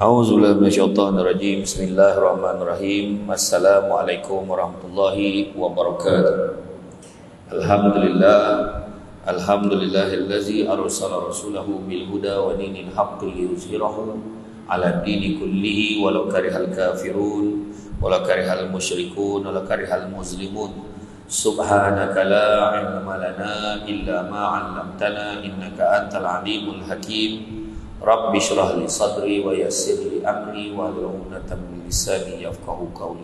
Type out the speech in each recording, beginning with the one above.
A'udzubillahi minasyaitonirrajim. Bismillahirrahmanirrahim. Assalamualaikum warahmatullahi wabarakatuh. Alhamdulillahillazi arsala rasulahu bil huda wa dinil haqqi liyuzhirahu 'ala dini kullihi walau karihal kafirun walau karihal musyrikun walau karihal muslimun. Subhanaka la ilma lana illa ma 'allamtana innaka antal alimul hakim. Rabbi shrah li sadri wa yassir li amri wa hlul 'uqdatam min lisani yafqahu qawli.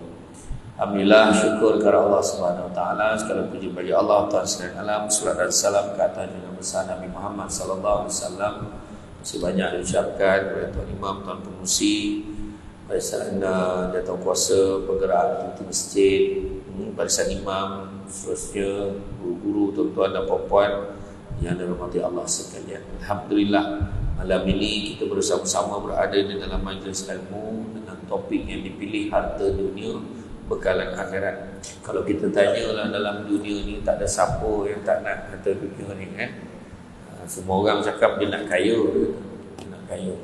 Alhamdulillah, syukur kepada Allah Subhanahu wa taala, segala puji bagi Allah Tuhan sekalian alam. Salawat dan salam ke atas junjungan besar Nabi Muhammad sallallahu alaihi wasallam. Masih banyak diucapkan kepada Tuan Imam, Tuan Pengurusi, barisan jawatan kuasa pergerakan di masjid, barisan imam, seterusnya guru-guru, tuan-tuan dan puan-puan yang dirahmati Allah sekalian. Alhamdulillah, malam ini kita bersama-sama berada di dalam majlis ilmu dengan topik yang dipilih, harta dunia bekalan akhirat. Kalau kita tanyalah dalam dunia ni, tak ada siapa yang tak nak harta dunia ni kan? Semua orang cakap dia nak kaya, dia nak kaya.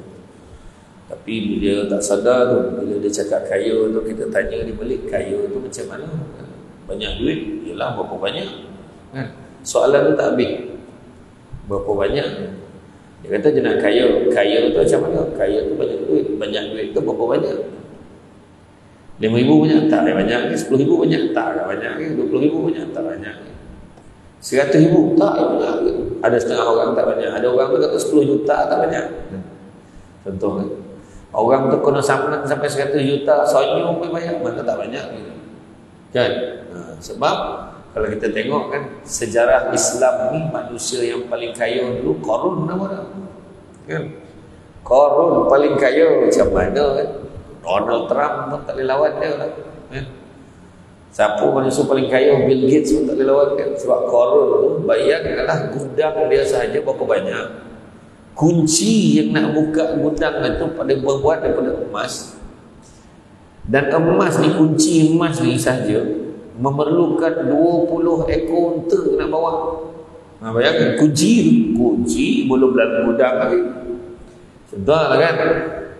Tapi bila tak sadar tu, bila dia cakap kaya tu, kita tanya dia balik, kaya tu macam mana? Banyak duit? Yalah, berapa banyak? Kan? Soalan tu tak habis. Berapa banyak? Dia kata dia nak kaya. Kaya tu macam mana? Kaya tu banyak duit. Banyak duit tu berapa banyak? 5,000 banyak? Tak banyak. 10,000 banyak? Tak banyak. 20,000 banyak? Tak banyak. 100,000? Tak banyak. Ada setengah orang tak banyak. Ada orang tu kata 10 juta tak banyak. Contoh kan? Orang tu kena sampai 100 juta senyum pun banyak. Mana tak banyak kan? Sebab kalau kita tengok kan, sejarah Islam ni manusia yang paling kaya dulu Qarun nama dia kan? Qarun paling kaya macam mana kan? Donald Trump pun tak boleh lawan dia kan? Siapa manusia paling kaya? Bill Gates pun tak boleh lawan dia. Sebab Qarun tu, bayangkanlah gudang dia sahaja berapa banyak. Kunci yang nak buka gudang itu pada berbuat daripada emas. Dan emas ni, kunci emas ni sahaja memerlukan 20 ekor unta nak bawa. Bayangkan kunci belum dalam gudang lagi. Contohlah kan,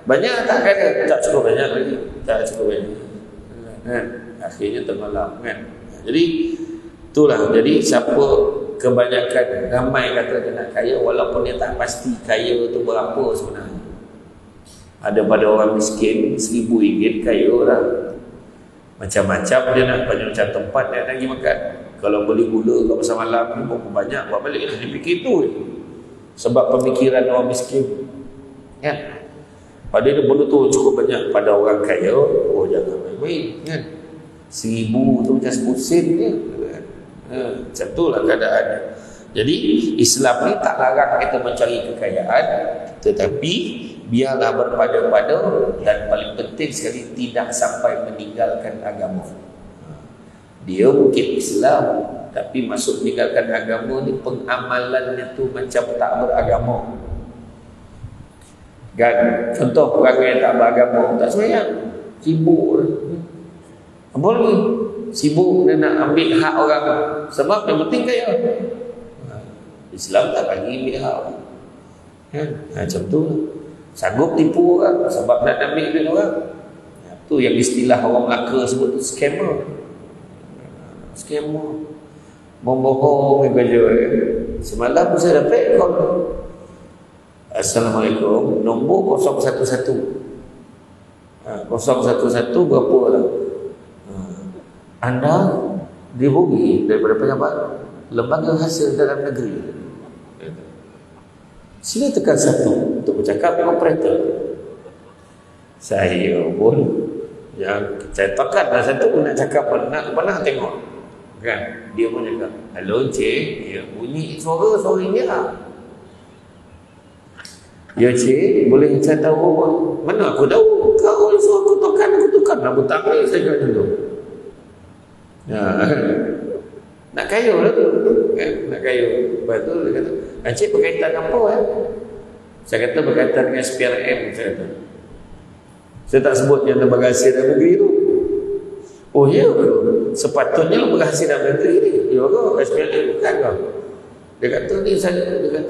banyak tak kan? Tak cukup banyak lagi. Tak cukup banyak kan? Akhirnya tenggelam kan? Jadi itulah. Jadi siapa kebanyakan ramai kata dia nak kaya, walaupun dia tak pasti kaya tu berapa sebenarnya. Ada pada orang miskin RM1,000 kaya lah. Macam-macam dia nak, macam tempat dia nak pergi makan. Kalau beli gula kat pasar malam ni berapa banyak, buat balik dia fikir tu je. Sebab pemikiran orang miskin kan? Pada dia benda tu cukup banyak. Pada orang kaya, oh jangan baik-baik kan? 1,000 tu macam 10 sen je. Macam tu lah keadaannya. Jadi Islam ni tak larang kita mencari kekayaan, tetapi biarlah berpada-pada, dan paling penting sekali tidak sampai meninggalkan agama. Dia mungkin Islam, tapi masuk meninggalkan agama ni pengamalannya tu macam tak beragama. Kan? Contoh orang yang tak beragama, tak sembahyang, sibuk. Apa lagi? Sibuk dia nak ambil hak orang. Sebab yang penting kaya. Islam tak bagi ambil hak. Kan? Macam tu lah. Sanggup tipu orang sebab nak ambil duit orang. Tu yang istilah orang Melaka sebut tu scammer. Scammer. Membohong kerja. Semalam saya dapat call. Assalamualaikum, nombor 011. 011 berapa lah? Anda dihubungi daripada pejabat Lembaga Hasil Dalam Negeri. Sila tekan 1 untuk bercakap dengan operator. Saya pun yang saya tekan dah 1 nak cakap, nak tengok. Kan? Dia pun cakap, "Hello cik." Ya, bunyi suara ini lah. "Ya cik, boleh saya tahu apa?" "Mana aku tahu? Kau suruh aku tekan lah butang ni." Saya kata dulu. Ya, nak kayu lah tu. Nak kayu. Lepas tu dia kata, "Cik berkaitan apa?" Saya kata berkaitan dengan SPRM. Saya kata, saya tak sebut yang Lembaga Hasil Dalam Negeri tu. "Oh ya ke? Sepatutnya Lembaga Hasil Dalam Negeri ni. Ya ke? SPRM bukan ke?" Dia kata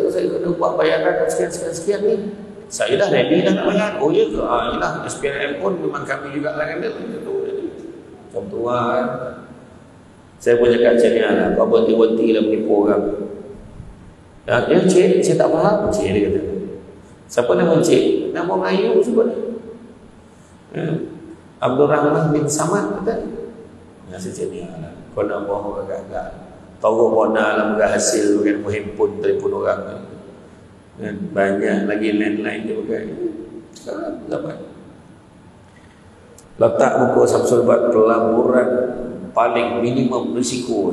saya kena buat bayaran sekian ni. Saya dah ready dah nak bayar. "Oh ya ke? Yalah, SPRM pun memang kami juga lah kan dia." Macam tu kan. Saya pun cakap macam ni lah. Kau berhenti-berhenti lah menipu orang. Ya cik, saya tak faham. Cik dia kata, "Siapa nama cik?" "Nama Melayu sebut ni." "Abdul Rahman bin Samad." Kata. Ya saya cakap ni lah. Kau nak bohong agak-agak. Tahu mana lah Lembaga Hasil pakai nombor handphone telefon orang. Banyak lagi landline dia pakai. Sekarang zaman. Letak buku Samsul Bat pelaburan paling minimum risiko.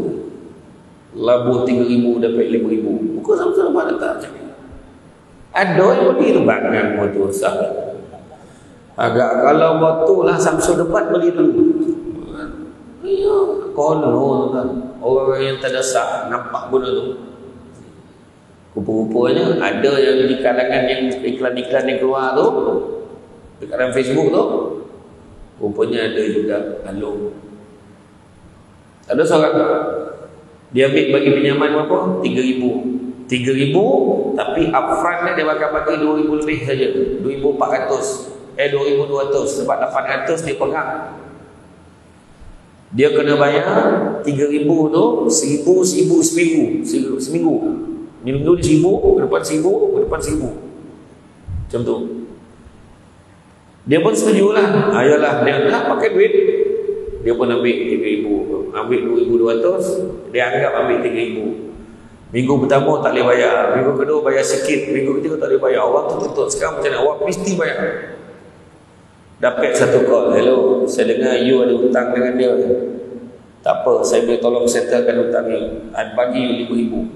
Labur 3,000 dapat 5,000. Buku Samsul Bat letak macam ni. Ada yang beli terbangkan motor sah. Agak kalau motor lah Samsul Bat beli dulu. Ya, konon kan. Orang yang tak ada sah nampak benda tu. Rupa-rupanya ada yang di kalangan yang iklan-iklan yang keluar tu dekat dalam Facebook tu, rupanya ada juga alung. Ada seorang dia ambil bagi pinjaman berapa? 3,000. 3,000 tapi upfront dia bakal bagi 2,000 lebih saja. 2,400. 2,200 sebab 800 dia pegang. Dia kena bayar 3,000 tu 1,000 seminggu. Minggu ni 1,000, ke depan 1,000, ke depan 1,000. Macam tu. Dia pun setuju lah. Ayalah, dia nak pakai duit. Dia pun ambil 3,000. Ambil 2,200. Dia anggap ambil 3,000. Minggu pertama tak boleh bayar. Minggu kedua bayar sikit. Minggu ketiga tak boleh bayar. Orang tu tutup. Sekarang macam mana? Awak mesti bayar. Dapat satu call. "Hello, saya dengar you ada hutang dengan dia." "Tak apa, saya boleh tolong settlekan hutang ni. Bagi you 5,000.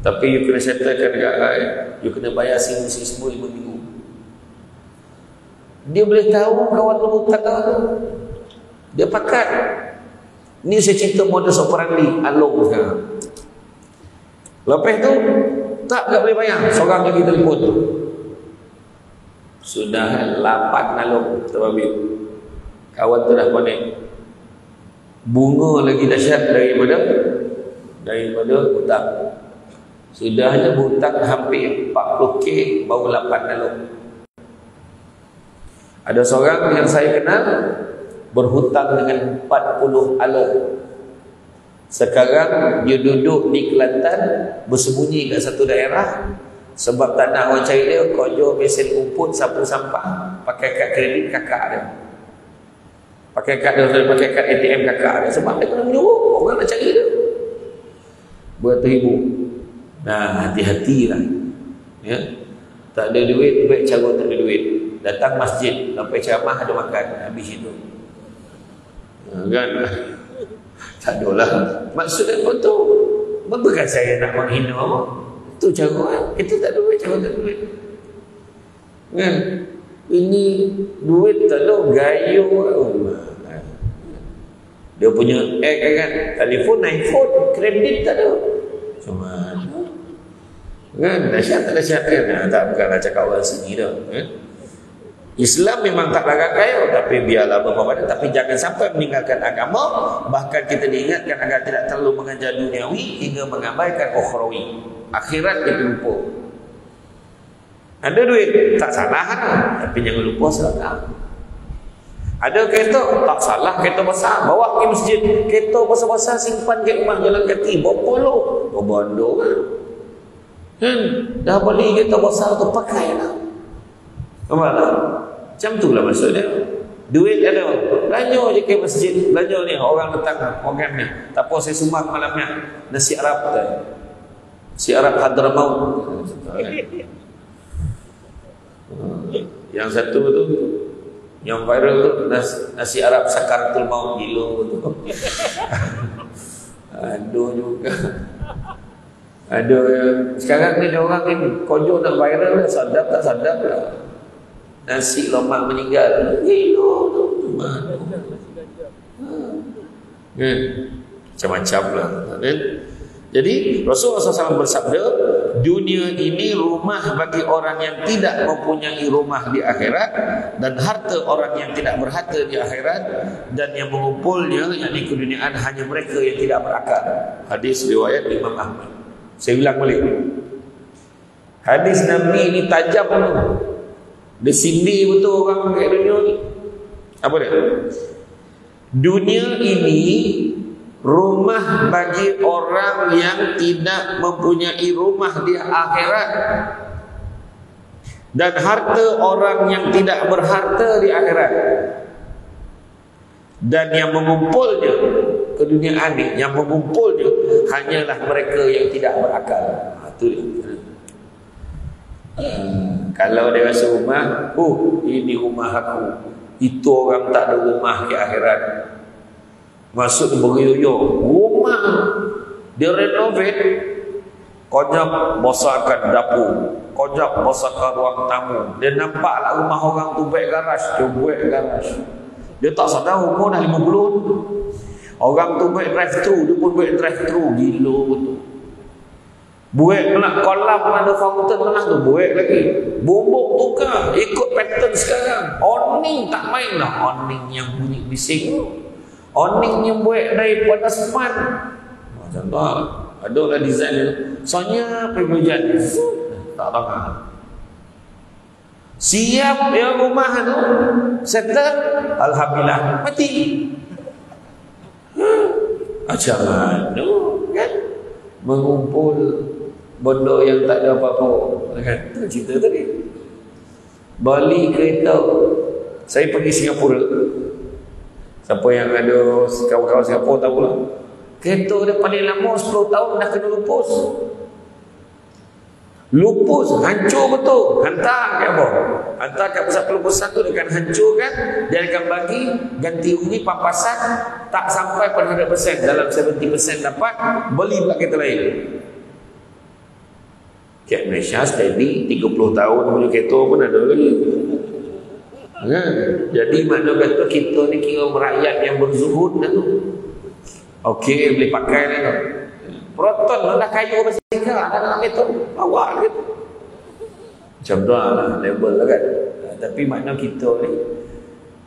Tapi you kena settlekan dekat saya. You kena bayar semua 5 minggu." Dia boleh tahu kawan lu hutang tu. Dia pakat. Ni saya cerita modus operandi alung sekarang. Lepas tu tak boleh bayar. Seorang lagi telefon. Sudah 8 alung terbabit. Kawan tu dah connect. Bunga lagi dahsyat daripada hutang. Sudahnya hutang hampir 40k baru 8 alung. Ada seorang yang saya kenal berhutang dengan 40 alung. Sekarang dia duduk di Kelantan, bersembunyi kat satu daerah. Sebab tak nak orang cari dia, kojo mesin rumput, sapu sampah, pakai kad kredit kakak dia. Pakai kad ATM kakak dia. Sebab dia kena menyuruh orang nak cari dia. Beribu. Nah, hati-hatilah. Ya. Tak ada duit, baik cara tak ada duit. Datang masjid, sampai ceramah ada makan, habis itu. Kan? Tak adalah. Maksudnya betul. Bukan saya nak menghina apa. Itu cara kita tak ada duit, cara tak ada duit. Kan? Ini duit tak ada, gayo. Dia punya kan, telefon, iPhone, kredit tak ada. Cuma kan, dahsyat kan? Tak, bukanlah cakap orang sini dah. Islam memang tak larang kaya, tapi biarlah berpapadan, tapi jangan sampai meninggalkan agama. Bahkan kita diingatkan agar tidak terlalu mengejar duniawi hingga mengabaikan ukhrawi. Akhirat kita lupa. Ada duit, tak salah kan? Tapi jangan lupa sedekah. Ada kereta, tak salah kereta besar, bawa pergi masjid. Kereta besar-besar simpan kat rumah jalan kaki, berapa lo? Berbondong kan? Dah beli kereta besar tu, pakai lah. Apa tak? Macam tu lah maksudnya. Duit ada, belanja je ke masjid. Belanja ni, orang datang program ni. Tak apa saya sumak malamnya. Nasi Arab tu. Nasi Arab Hadramaut. Yang satu tu, yang viral tu, nasi Arab Sakaratul Maut, gila tu. Aduh juga. Ada sekarang ni orang ni kojo nak viral, sadap tak sadap lah. Nasi lemak meninggal, gila tu. Macam-macam lah. Jadi Rasulullah SAW bersabda, dunia ini rumah bagi orang yang tidak mempunyai rumah di akhirat, dan harta orang yang tidak berharta di akhirat, dan yang mengumpulnya yakni keduniaan hanya mereka yang tidak berakal. Hadis riwayat Imam Ahmad. Saya ulang balik. Hadis Nabi ini tajam tu. Dia sindir betul orang kat dunia ni. Apa dia? Dunia ini rumah bagi orang yang tidak mempunyai rumah di akhirat, dan harta orang yang tidak berharta di akhirat, dan yang mengumpulnya ke dunia ini, yang mengumpulnya hanyalah mereka yang tidak berakal. Itu dia. Kalau dia rasa rumah, ini rumah aku, itu orang tak ada rumah di akhirat. Masuk beruyuk-uyuk rumah, dia renovate, kojak bosakkan dapur, kojak bosakkan ruang tamu. Dia nampaklah rumah orang tu buat garaj, dia buat garaj. Dia tak sadar umur dah 50. Orang tu buat drive-thru, dia pun buat drive-thru. Gila betul. Buat nak kolam ada fountain tengah tu, buat lagi. Bumbuk tukar, ikut pattern sekarang. Awning tak main lah, awning yang bunyi bising tu. Awning yang buat daripada semat. Macam tu lah. Adalah design dia. Soalnya pergi hujan. Tak tahu kan. Siap ya rumah tu, settle, alhamdulillah, mati. Macam mana kan? Mengumpul benda yang tak ada apa-apa kan? Itu cerita tadi. Balik kereta. Saya pergi Singapura. Siapa yang ada kawan-kawan Singapura tahu lah. Kereta dia paling lama 10 tahun dah kena lupus. Lupus, hancur betul. Hantar ke apa? Hantar ke pusat pelupusan tu, dia akan hancurkan. Dia akan bagi ganti rugi pampasan. Tak sampai pada 100%, dalam 70% dapat. Beli pula kereta lain. Kat Malaysia steady 30 tahun punya kereta pun ada lagi. Jadi makna kata kita ni kira merakyat yang berzuhud dah tu. Okey, boleh pakai dah. Proton dah kayu basikal, ada dalam itu bawa gitu. Macam tu lah level lah kan. Tapi makna kita ni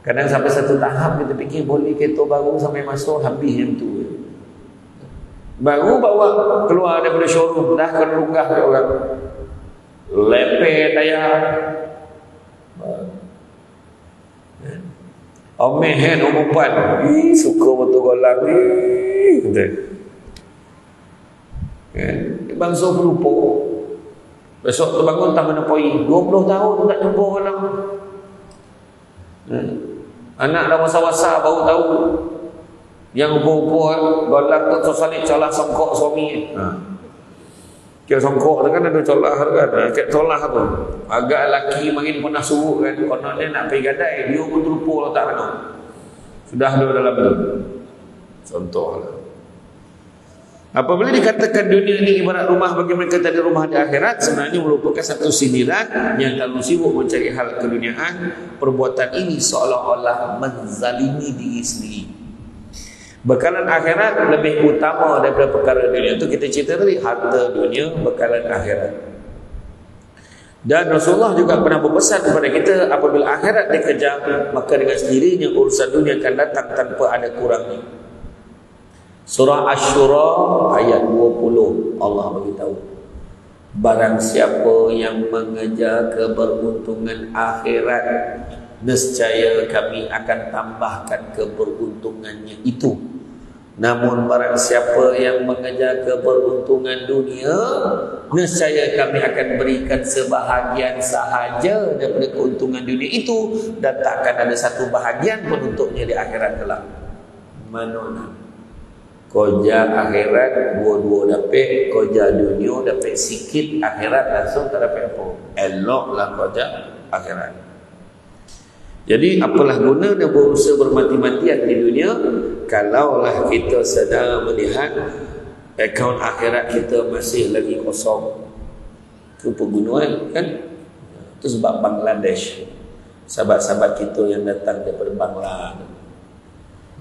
kadang sampai satu tahap kita fikir boleh kereta baru sampai masuk habis yang tu. Baru bawa keluar daripada showroom dah kena lunggah ke orang. Lepeh tayar. Omeh umpan. Suka betul golang ni. Betul. Bangsa pelupa. Besok terbangun tak menepoi 20 tahun tak jumpa orang. Anak dah wasa-wasa baru tahu. Yang rupa-rupa golang tu salib colah songkok suami. Kira songkok tu kan ada colah kan. Kira colah tu agak lelaki makin pernah suruh kan. Konon dia nak pergi gadai, dia pun terlupa tak kena. Sudah ada dalam tu. Contoh lah. Apabila dikatakan dunia ini ibarat rumah bagi mereka tadi rumah di akhirat, sebenarnya merupakan satu sindiran yang kalau sibuk mencari hal keduniaan, perbuatan ini seolah-olah menzalimi diri sendiri. Bekalan akhirat lebih utama daripada perkara dunia. Itu kita cerita tadi, harta dunia, bekalan akhirat. Dan Rasulullah juga pernah berpesan kepada kita, apabila akhirat dikejar, maka dengan sendirinya urusan dunia akan datang tanpa ada kurangnya. Surah Asy-Syura ayat 20 Allah beritahu, barang siapa yang mengejar keberuntungan akhirat, nescaya kami akan tambahkan keberuntungannya itu. Namun barang siapa yang mengejar keberuntungan dunia, nescaya kami akan berikan sebahagian sahaja daripada keuntungan dunia itu, dan tak akan ada satu bahagian pun untuknya di akhirat kelak. Mana koja akhirat dua-dua dapat, koja dunia dapat sikit, akhirat langsung tak dapat apa. Eloklah koja akhirat. Jadi apalah guna dia berusaha bermati-matian di dunia kalaulah kita sedang melihat akaun akhirat kita masih lagi kosong. Itu pembunuhan kan? Itu sebab Bangladesh, sahabat-sahabat kita yang datang daripada Bangladesh,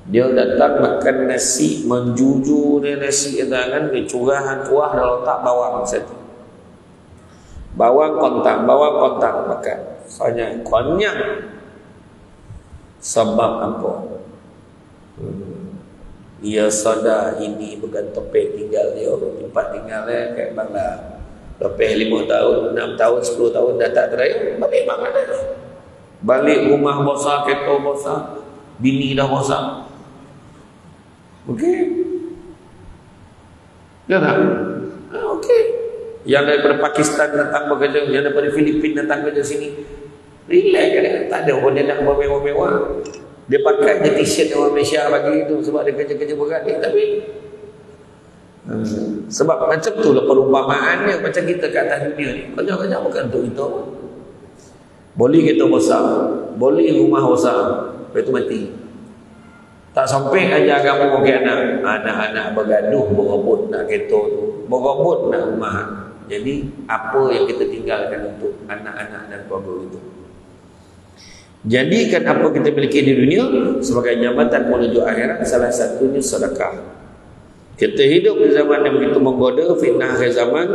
dia datang makan nasi, menjujur dia nasi kan, curahan kuah dah letak bawang satu. Bawang kontak makan. Soalnya konyak. Sebab apa? Ia sadar ini bukan topik tinggal dia, tempat tinggal dia kat Bangla. Lepas 5 tahun, 6 tahun, 10 tahun dah tak terakhir, balik Bangladesh. Balik rumah bosak, kereta bosak, bini dah bosak. Okey. Ya tak? Okey. Yang daripada Pakistan datang bekerja, yang daripada Filipina datang kerja sini, relax kan? Tak ada pun dia nak mewah-mewah. Dia pakai je t-shirt orang Malaysia bagi itu sebab dia kerja-kerja berat ni. Tapi sebab macam tu lah perumpamaannya, macam kita kat atas dunia ni. Banyak-banyak bukan untuk itu. Boleh kita bosak, boleh rumah bosak, lepas tu mati. Tak sampai ajar kamu ke anak-anak bergaduh, berebut nak kereta tu, berebut nak rumah. Jadi apa yang kita tinggalkan untuk anak-anak dan keluarga itu? Jadikan apa kita miliki di dunia sebagai jambatan menuju akhirat, salah satunya sedekah. Kita hidup di zaman yang begitu menggoda, fitnah akhir zaman,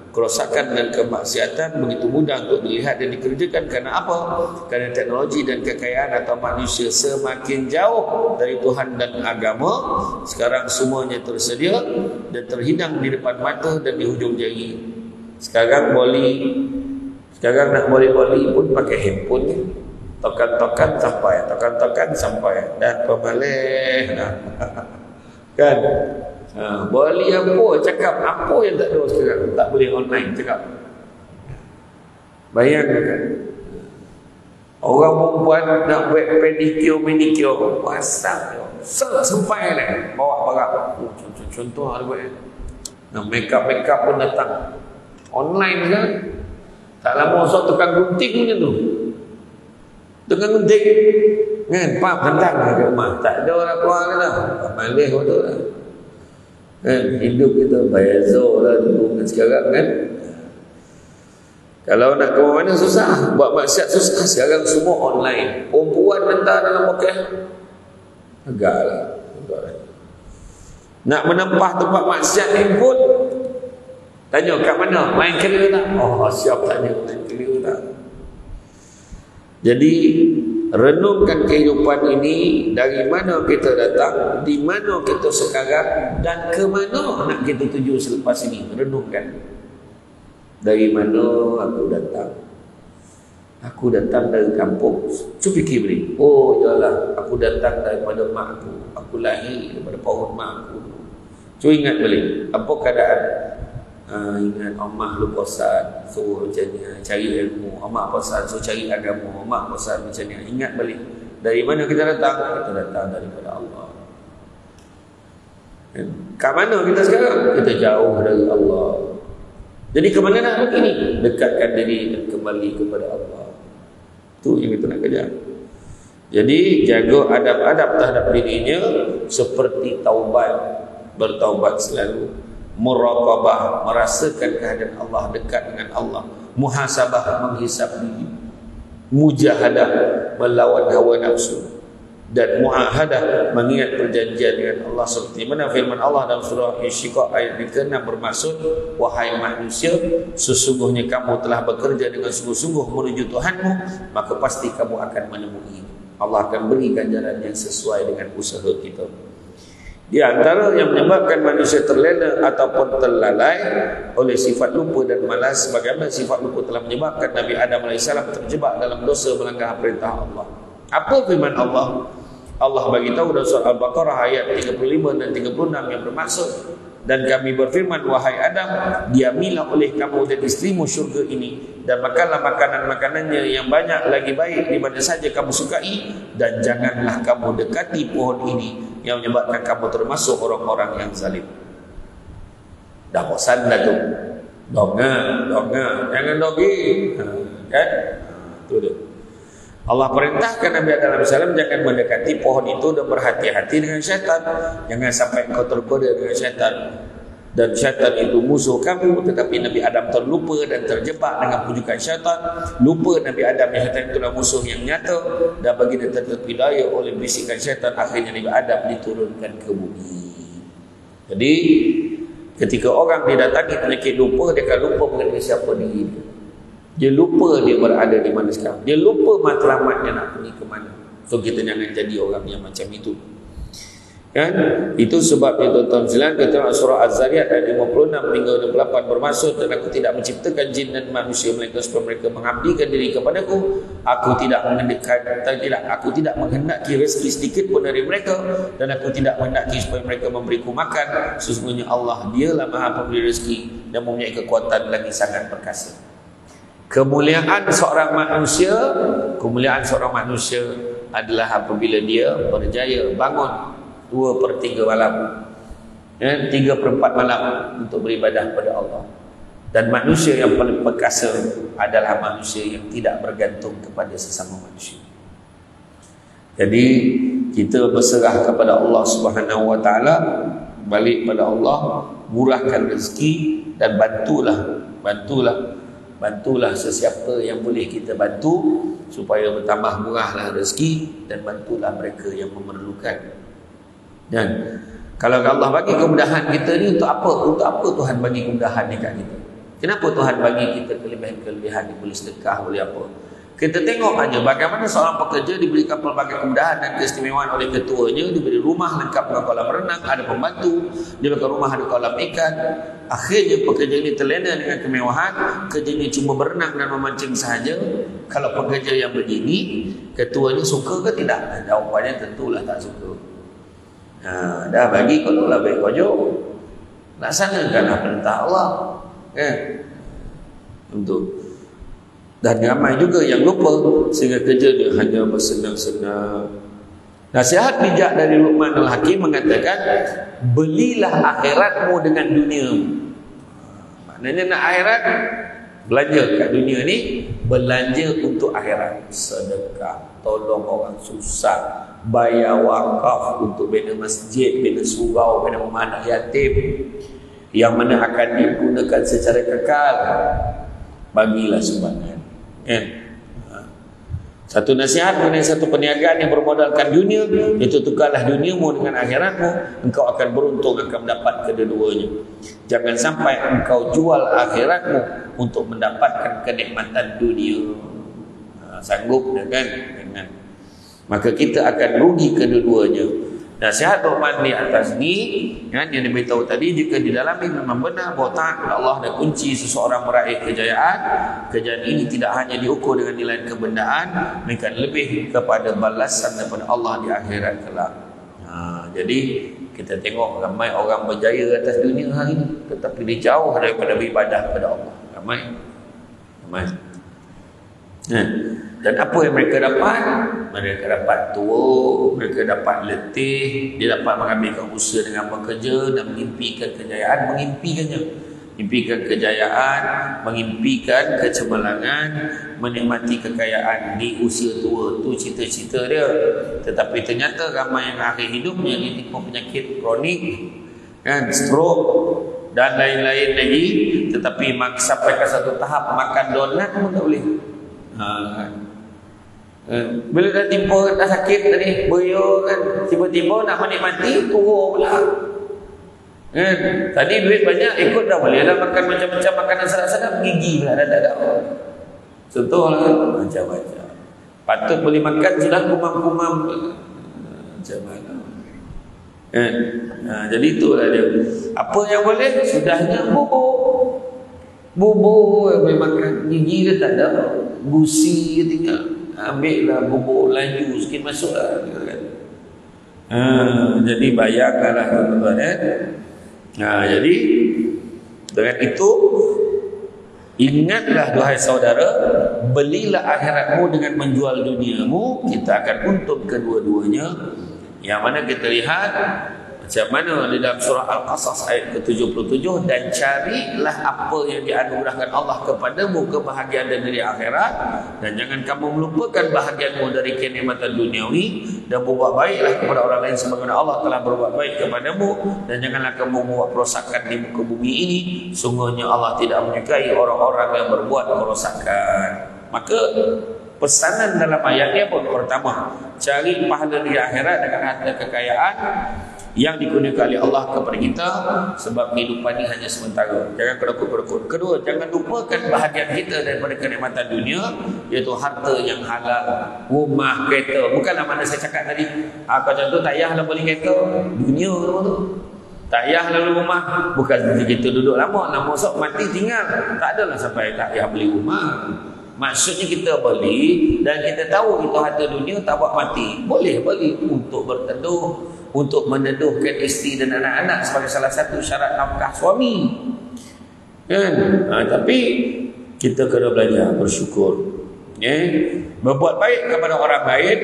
kerosakan dan kemaksiatan begitu mudah untuk dilihat dan dikerjakan. Karena apa? Karena teknologi dan kekayaan atau manusia semakin jauh dari Tuhan dan agama. Sekarang semuanya tersedia dan terhidang di depan mata dan di hujung jari. Sekarang nak boli pun pakai handphone. Tokan-tokan sampai dan pemalih dah. Kan? Boleh apa? Cakap apa yang tak ada sekarang? Tak boleh online cakap. Bayangkan. Orang perempuan nak buat pedicure, pasang sampai dah bawa barang. Contoh ada buat. Nah, make-up pun datang. Online kan? Tak lama sok tukang gunting punya tu. Tukang gunting kan, pap hantar ke rumah. Tak ada orang keluar dah. Malih betul lah. Kan, hidup kita bayar lah dulu kan sekarang kan. Kalau nak ke mana susah, buat maksiat susah. Sekarang semua online. Perempuan hantar dalam poket. Agak lah. Nak menempah tempat maksiat ni pun tanya kat mana? Main kira tak? Oh siap tanya main kira tak? Jadi renungkan kehidupan ini, dari mana kita datang, di mana kita sekarang, dan ke mana nak kita tuju selepas ini. Renungkan. Dari mana aku datang? Aku datang dari kampung. Cuba fikir balik. Oh yalah, aku datang daripada mak aku. Aku lahir daripada pohon mak aku. Cuba ingat balik. Apa keadaan? Ingat Omah lu bosan, suruh macam ni, cari ilmu. Omah bosan, suruh cari agama. Omah bosan macam ni. Ingat balik. Dari mana kita datang? Kita datang daripada Allah. Kat mana kita sekarang? Kita jauh dari Allah. Jadi ke mana nak begini? Dekatkan diri dan kembali kepada Allah. Itu yang kita nak kejar. Jadi jaga adab-adab terhadap dirinya seperti taubat. bertaubat selalu, muraqabah, merasakan kehadiran Allah, dekat dengan Allah, muhasabah, menghisap diri, mujahadah, melawan hawa nafsu, dan muahadah, mengingat perjanjian dengan Allah. Seperti mana firman Allah dalam surah Insyiqaq ayat yang ke-6 bermaksud, wahai manusia, sesungguhnya kamu telah bekerja dengan sungguh-sungguh menuju Tuhanmu, maka pasti kamu akan menemui. Allah akan beri ganjaran yang sesuai dengan usaha kita. Di antara yang menyebabkan manusia terlena ataupun terlalai oleh sifat lupa dan malas, bagaimana sifat lupa telah menyebabkan Nabi Adam AS terjebak dalam dosa melanggar perintah Allah. Apa firman Allah? Allah bagi tahu dalam surah Al-Baqarah ayat 35 dan 36 yang bermaksud, dan kami berfirman, wahai Adam, diamilah oleh kamu dan istrimu syurga ini, dan makanlah makanan-makanannya yang banyak lagi baik di mana saja kamu sukai, dan janganlah kamu dekati pohon ini yang menyebabkan kamu termasuk orang-orang yang zalim. Dah bosan dah tu. Donga, jangan dogi. Kan? Tu dia. Allah perintahkan Nabi Adam AS jangan mendekati pohon itu dan berhati-hati dengan syaitan. Jangan sampai engkau tergoda dengan syaitan. Dan syaitan itu musuh kamu, tetapi Nabi Adam terlupa dan terjebak dengan pujukan syaitan. Lupa Nabi Adam yang syaitan itulah musuh yang nyata, dan bagi dia terpedaya oleh bisikan syaitan, akhirnya Nabi Adam diturunkan ke bumi. Jadi ketika orang didatangi penyakit lupa, dia akan lupa mengenai siapa diri dia. Dia lupa dia berada di mana sekarang. Dia lupa matlamatnya nak pergi ke mana. So kita jangan jadi orang yang macam itu. Kan? Itu sebabnya tuan-tuan sekalian, kita surah Az-Zariyat ayat 56 hingga 68 bermaksud, dan aku tidak menciptakan jin dan manusia melainkan supaya mereka mengabdikan diri kepadaku. Aku tidak menghendaki rezeki sedikit pun dari mereka, dan aku tidak menghendaki supaya mereka memberiku makan. Sesungguhnya Allah, dialah Maha Pemberi rezeki dan mempunyai kekuatan lagi sangat perkasa. Kemuliaan seorang manusia adalah apabila dia berjaya bangun 2/3 malam, 3/4 malam untuk beribadah kepada Allah. Dan manusia yang paling perkasa adalah manusia yang tidak bergantung kepada sesama manusia. Jadi kita berserah kepada Allah Subhanahu Wa Taala, balik pada Allah, murahkan rezeki, dan bantulah sesiapa yang boleh kita bantu supaya bertambah murahlah rezeki, dan bantulah mereka yang memerlukan. Dan kalau Allah bagi kemudahan kita ni untuk apa? Untuk apa Tuhan bagi kemudahan ni kat kita? Kenapa Tuhan bagi kita kelebihan-kelebihan ni, boleh sedekah, boleh apa? Kita tengok aja bagaimana seorang pekerja diberikan pelbagai kemudahan dan keistimewaan oleh ketuanya, diberi rumah lengkap dengan kolam renang, ada pembantu, diberikan rumah ada kolam ikan. Akhirnya pekerja ini terlena dengan kemewahan, kerjanya cuma berenang dan memancing sahaja. Kalau pekerja yang begini, ketuanya suka ke tidak? Jawapannya tentulah tak suka. Dah bagi kau lah baik kau jauh, laksanakanlah perintah Allah. Untuk dan ramai juga yang lupa sehingga kerja dia hanya bersenang-senang. Nasihat bijak dari Luqman Al-Hakim mengatakan, belilah akhiratmu dengan dunia. Maknanya nak akhirat, belanja kat dunia ni, belanja untuk akhirat. Sedekah, tolong orang susah, bayar wakaf untuk bina masjid, bina surau, bina rumah anak yatim yang mana akan digunakan secara kekal. Bagilah sumbangan. Satu nasihat mengenai satu perniagaan yang bermodalkan dunia, itu tukarlah duniamu dengan akhiratmu, engkau akan beruntung, akan mendapat kedua-duanya. Jangan sampai engkau jual akhiratmu untuk mendapatkan kenikmatan dunia. Sanggup kan? Jangan. Maka kita akan rugi kedua-duanya. Nasihat Luqman di atas ni kan, yang diberitahu tadi, jika didalami memang benar bahawa taat kepada Allah dan kunci seseorang meraih kejayaan. Kejayaan ini tidak hanya diukur dengan nilai kebendaan, melainkan lebih kepada balasan daripada Allah di akhirat kelak. Jadi kita tengok ramai orang berjaya atas dunia hari ini, tetapi dia jauh daripada beribadah kepada Allah. Ramai. Dan apa yang mereka dapat? Mereka dapat tua, mereka dapat letih, dia dapat mengambilkan usaha dengan bekerja dan mengimpikan kejayaan, mengimpikan kejayaan, mengimpikan kecemerlangan, menikmati kekayaan di usia tua. Itu cita-cita dia. Tetapi ternyata ramai yang akhir hidupnya ini penyakit kronik, kan, stroke dan lain-lain lagi. Tetapi sampai ke satu tahap makan donat pun tak boleh. Kan. Bila dah timpa, dah sakit tadi, boyo kan, tiba-tiba nak menikmati, turun pula. Kan? Tadi duit banyak, ikut dah boleh dah makan macam-macam makanan sedap-sedap, gigi pula dah tak ada. Contohlah kan, macam-macam. Patut boleh makan, sudah kumam-kumam. Macam mana? Jadi itulah dia. Apa yang boleh? Sudahnya bubur. Bubur yang boleh makan, gigi dia tak ada. Gusi dia tinggal. Ambil lah bubur laju sikit masuk lah. Jadi bayangkanlah tuan-tuan. Jadi dengan itu ingatlah duhai saudara, belilah akhiratmu dengan menjual duniamu, kita akan untung kedua-duanya. Yang mana kita lihat macam mana di dalam surah Al-Qasas ayat ke-77, dan carilah apa yang dianugerahkan Allah kepadamu, kebahagiaan dan dari akhirat, dan jangan kamu melupakan bahagianmu dari kenikmatan duniawi, dan berbuat baiklah kepada orang lain sebagaimana Allah telah berbuat baik kepadamu, dan janganlah kamu membuat kerosakan di muka bumi ini, sungguhnya Allah tidak menyukai orang-orang yang berbuat kerosakan. Maka pesanan dalam ayatnya pun pertama, cari pahala di akhirat dengan harta kekayaan yang dikurniakan oleh Allah kepada kita, sebab kehidupan ini hanya sementara. Jangan kedekut-kedekut. Kedua, jangan lupakan bahagian kita daripada kenikmatan dunia, iaitu harta yang halal, rumah, kereta. Bukanlah mana saya cakap tadi, kalau contoh tak payahlah beli kereta, dunia tu. Tak payah lalu rumah, bukan kita duduk lama, sok mati tinggal. Tak adalah sampai tak payah beli rumah. Maksudnya kita beli dan kita tahu itu harta dunia tak buat mati. Boleh beli untuk berteduh, untuk meneduhkan isteri dan anak-anak sebagai salah satu syarat nafkah suami. Kan? Tapi kita kena belajar bersyukur. Berbuat baik kepada orang lain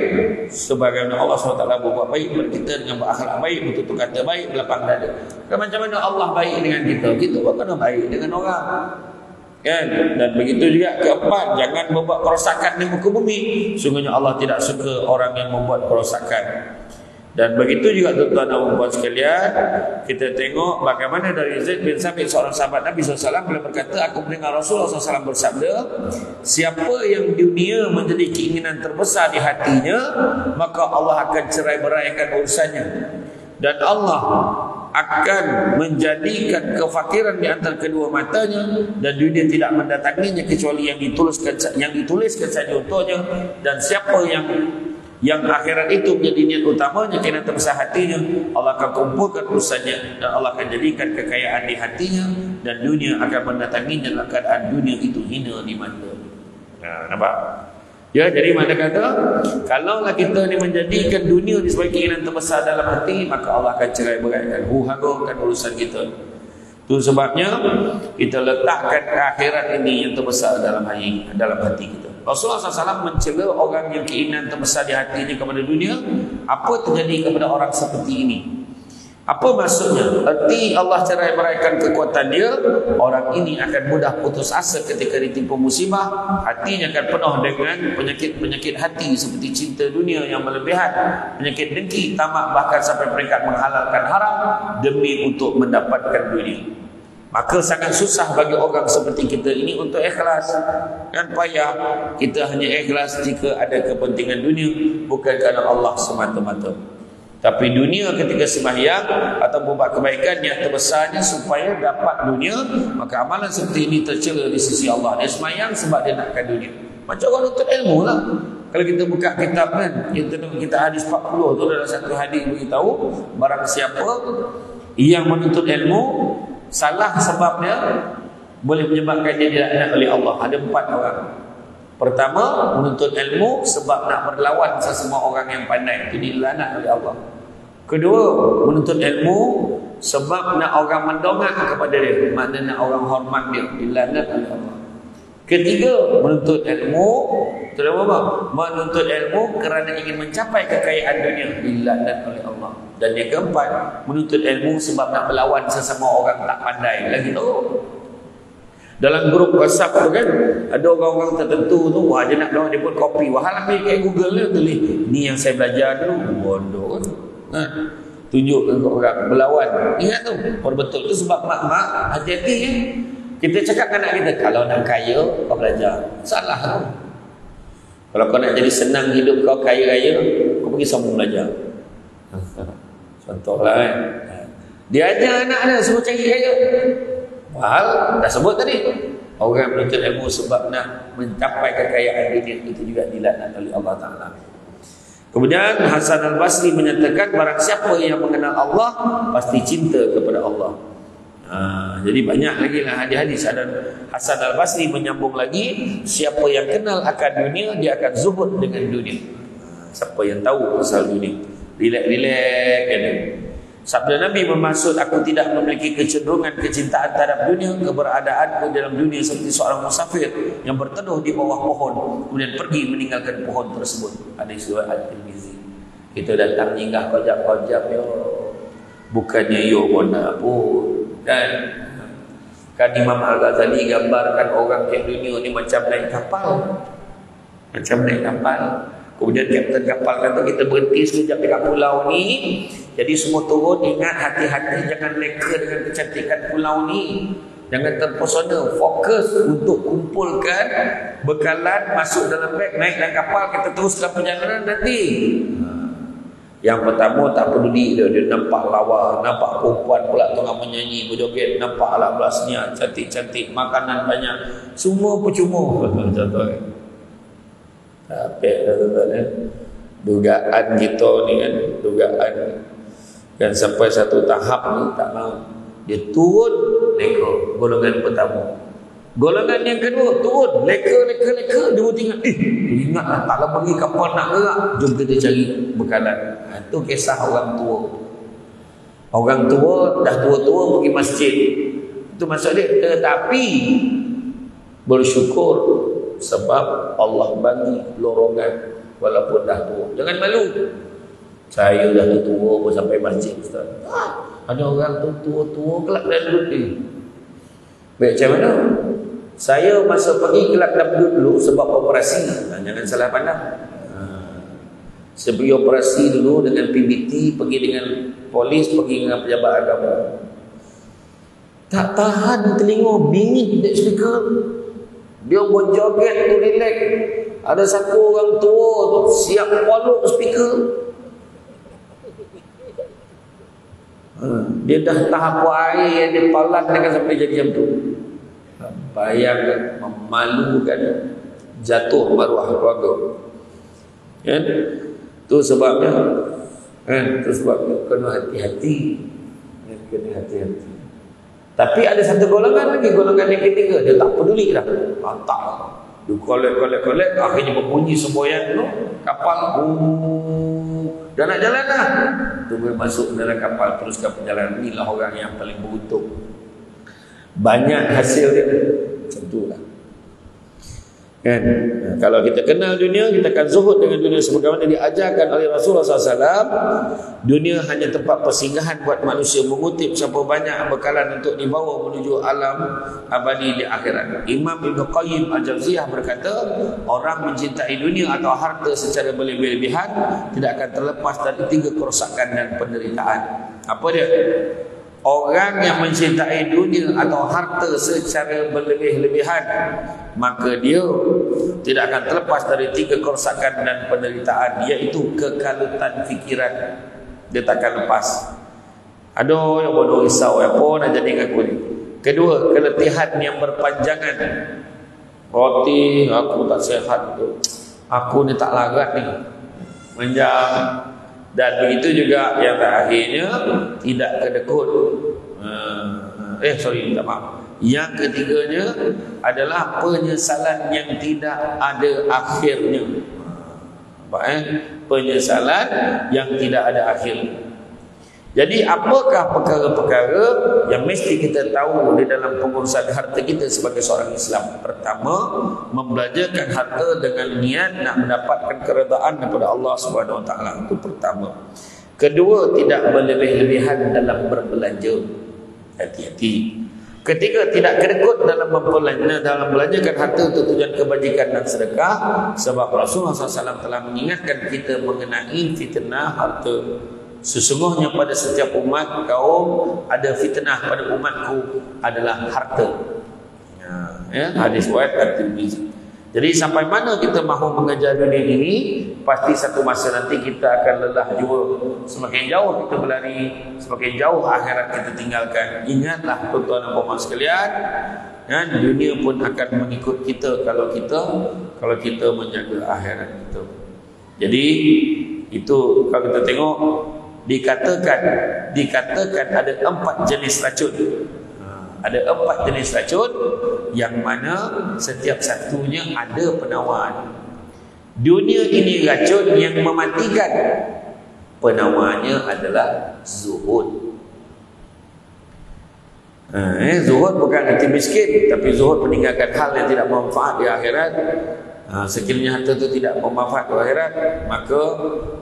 sebagaimana Allah SWT berbuat baik kepada kita dengan berakhlak baik, bertutur kata baik, berlapang dada. Macam mana Allah baik dengan kita, kita pun kena baik dengan orang. Kan? Dan begitu juga keempat, jangan membuat kerosakan di muka bumi. Sungguhnya Allah tidak suka orang yang membuat kerosakan. Dan begitu juga tuan-tuan dan puan sekalian, kita tengok bagaimana dari Zaid bin Sabit, seorang sahabat Nabi SAW, beliau berkata, aku mendengar Rasulullah SAW bersabda, siapa yang dunia menjadi keinginan terbesar di hatinya, maka Allah akan cerai beraikan urusannya, dan Allah akan menjadikan kefakiran di antara kedua matanya, dan dunia tidak mendatanginya kecuali yang dituliskan saja untuknya. Dan siapa yang akhirat itu menjadi niat utamanya, keinginan terbesar hatinya, Allah akan kumpulkan urusannya, dan Allah akan jadikan kekayaan di hatinya, dan dunia akan mendatanginya dalam keadaan dunia itu hina di mata. Nampak? Ya, jadi mana kata, kalaulah kita ni menjadikan dunia ni sebagai keinginan terbesar dalam hati, maka Allah akan cerai beraikan, huru-harakan urusan kita. Itu sebabnya kita letakkan akhirat ini yang terbesar dalam hati kita. Rasulullah SAW mencela orang yang keinginan terbesar di hatinya kepada dunia. Apa terjadi kepada orang seperti ini? Apa maksudnya? Erti Allah cerai beraikan kekuatan dia, orang ini akan mudah putus asa ketika ditimpa musibah. Hatinya akan penuh dengan penyakit-penyakit hati seperti cinta dunia yang berlebihan, penyakit dengki, tamak, bahkan sampai peringkat menghalalkan haram demi untuk mendapatkan dunia. Maka sangat susah bagi orang seperti kita ini untuk ikhlas. Kan payah. Kita hanya ikhlas jika ada kepentingan dunia, bukan kerana Allah semata-mata. Tapi dunia ketika sembahyang atau membuat kebaikan, yang terbesarnya supaya dapat dunia, maka amalan seperti ini tercela di sisi Allah. Dia sembahyang sebab dia nakkan dunia. Macam orang nuntut ilmu lah. Kalau kita buka kitab kan, kita hadis 40 tu, dalam satu hadis beritahu, barang siapa yang menuntut ilmu, salah sebabnya boleh menyebabkan dia dilaknat oleh Allah. Ada 4 orang. Pertama, menuntut ilmu sebab nak berlawan sesama orang yang pandai, itu dilaknat oleh Allah. Kedua, menuntut ilmu sebab nak orang mendongak kepada dia, maknanya nak orang hormat dia, dilaknat oleh Allah. Ketiga, menuntut ilmu, terlalu apa? Menuntut ilmu kerana ingin mencapai kekayaan dunia, dilaknat oleh Allah. Dan yang keempat, menuntut ilmu sebab nak melawan sesama orang tak pandai. Lagi tu, dalam grup WhatsApp tu kan, ada orang-orang tertentu tu, wah dia nak lawan, dia pun copy, wah ambil kat Google dia tulis, ni yang saya belajar dulu, bodoh kan. tunjukkan ke orang, berlawan. Ingat tu, betul tu sebab mak-mak hati-hati ya. Kita cakap dengan anak kita, kalau nak kaya kau belajar. Salah tu. Kalau kau nak jadi senang hidup kau kaya-kaya, kau pergi sambung belajar. Contohlah kan. Dia ajar anak dia suruh cari kaya. Mahal, dah sebut tadi. Orang menuntut ilmu sebab nak mencapai kekayaan dunia, itu juga dilaknat oleh Allah Ta'ala. Kemudian Hasan Al-Basri menyatakan, barang siapa yang mengenal Allah pasti cinta kepada Allah. Jadi banyak lagi lah hadis-hadis. Dan Hasan Al-Basri menyambung lagi, siapa yang kenal akan dunia, dia akan zuhud dengan dunia. Siapa yang tahu pasal dunia, relax kan. Sabda Nabi bermaksud, aku tidak memiliki kecenderungan kecintaan terhadap dunia, keberadaanku dalam dunia seperti seorang musafir yang berteduh di bawah pohon kemudian pergi meninggalkan pohon tersebut. Hadis riwayat At-Tirmizi. Kita datang singgah kojap-kojap yo, bukannya yo bona pun kan Imam Al-Ghazali gambarkan orang di dunia ni macam naik kapal. Kemudian kapten kapal kata, kita berhenti sekejap dekat pulau ni, jadi semua turun, ingat hati-hati jangan leka dengan kecantikan pulau ni, jangan terpesona, fokus untuk kumpulkan bekalan, masuk dalam beg, naik dalam kapal, kita teruskan perjalanan nanti. Yang pertama tak peduli dia nampak lawa, nampak perempuan pula tengah menyanyi, berjoget, nampak alat belasnya cantik-cantik, makanan banyak, semua percuma. Contoh tapi dugaan kita ni kan, dugaan kan sampai satu tahap ni tak mau, dia turun leka, golongan pertama. Golongan yang kedua turun leka, dia pun ingat, ingatlah tak lama lagi kapal nak gerak, jom kita cari bekalan. Itu kisah orang tua. Orang tua dah tua-tua pergi masjid, itu maksud dia. Tetapi bersyukur sebab Allah bagi lorongan walaupun dah tua. Jangan malu. Saya dah tua pun sampai masjid, Ustaz. Ada orang tu tua-tua kelak dangdut ni. Baik, macam mana? Saya masa pergi kelak dangdut dulu sebab operasi. Jangan salah pandang. Saya pergi operasi dulu dengan PBT, pergi dengan polis, pergi dengan pejabat agama. Tak tahan telinga, bingit dek speaker. Dia berjoget tu relax. Ada satu orang tua tu siap poluk speaker. Dia dah tahap air yang dia palan dengan sampai jadi macam tu. Bayangkan, memalukan, jatuh maruah keluarga. Kan? Tu sebabnya, tu sebabnya kena hati-hati. Kena hati-hati. Tapi ada satu golongan lagi, golongan yang ketiga, dia tak peduli dah. Tak. Dia kolek, akhirnya berbunyi semboyan tu, kapal, dah nak jalan dah. Tunggu masuk dalam kapal, teruskan perjalanan. Inilah orang yang paling beruntung. Banyak hasil dia. Macam tu lah. Kan? Kalau kita kenal dunia, kita akan zuhud dengan dunia sebagaimana diajarkan oleh Rasulullah SAW. Dunia hanya tempat persinggahan buat manusia mengutip siapa banyak bekalan untuk dibawa menuju alam abadi di akhirat. Imam Ibn Qayyim Al-Jauziyah berkata, orang mencintai dunia atau harta secara berlebih-lebihan tidak akan terlepas dari 3 kerosakan dan penderitaan. Apa dia? Orang yang mencintai dunia atau harta secara berlebih-lebihan, maka dia tidak akan terlepas dari 3 kerosakan dan penderitaan, iaitu kekalutan fikiran. Dia takkan lepas. Aduh, yang bodoh risau, apa nak jadi aku ni. Kedua, keletihan yang berpanjangan. Roti, aku tak sihat tu. Aku ni tak larat ni. Menjam. Dan begitu juga yang terakhirnya, tidak kedekut. Tak maaf. Yang ketiganya adalah penyesalan yang tidak ada akhirnya. Penyesalan yang tidak ada akhirnya. Jadi apakah perkara-perkara yang mesti kita tahu di dalam pengurusan harta kita sebagai seorang Islam? Pertama, membelajarkan harta dengan niat nak mendapatkan keredaan daripada Allah Subhanahu Wa Taala. Itu pertama. Kedua, tidak berlebih-lebihan dalam berbelanja. Hati-hati. Ketiga, tidak kedekut dalam belanjakan harta untuk tujuan kebajikan dan sedekah, sebab Rasulullah SAW telah mengingatkan kita mengenai fitnah harta. Sesungguhnya pada setiap umat kaum ada fitnah pada umatku adalah harta. Ya, hadis riwayat At-Tirmizi. Jadi sampai mana kita mahu mengejar dunia ini, pasti satu masa nanti kita akan lelah jua. Semakin jauh kita berlari, semakin jauh akhirat kita tinggalkan. Ingatlah tuan-tuan dan puan sekalian, ya, dunia pun akan mengikut kita kalau kita menjaga akhirat kita. Jadi itu kalau kita tengok dikatakan ada 4 jenis racun. Ada 4 jenis racun yang mana setiap satunya ada penawar. Dunia ini racun yang mematikan. Penawarnya adalah zuhud. Zuhud bukan arti miskin, tapi zuhud meninggalkan hal yang tidak bermanfaat di akhirat. Sekiranya harta itu tidak bermanfaat di akhirat, maka